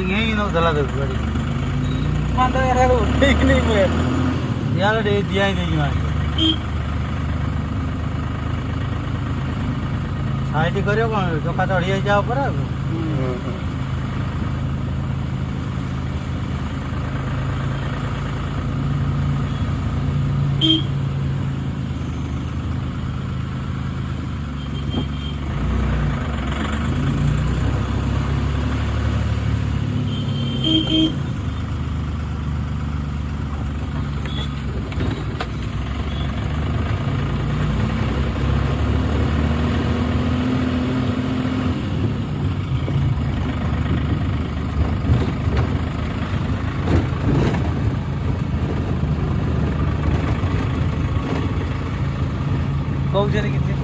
घेई नव्हता गाडी याला दिया नहीं साइड करियो कौन चका चढ़ी जाए ऊपर कौन कितने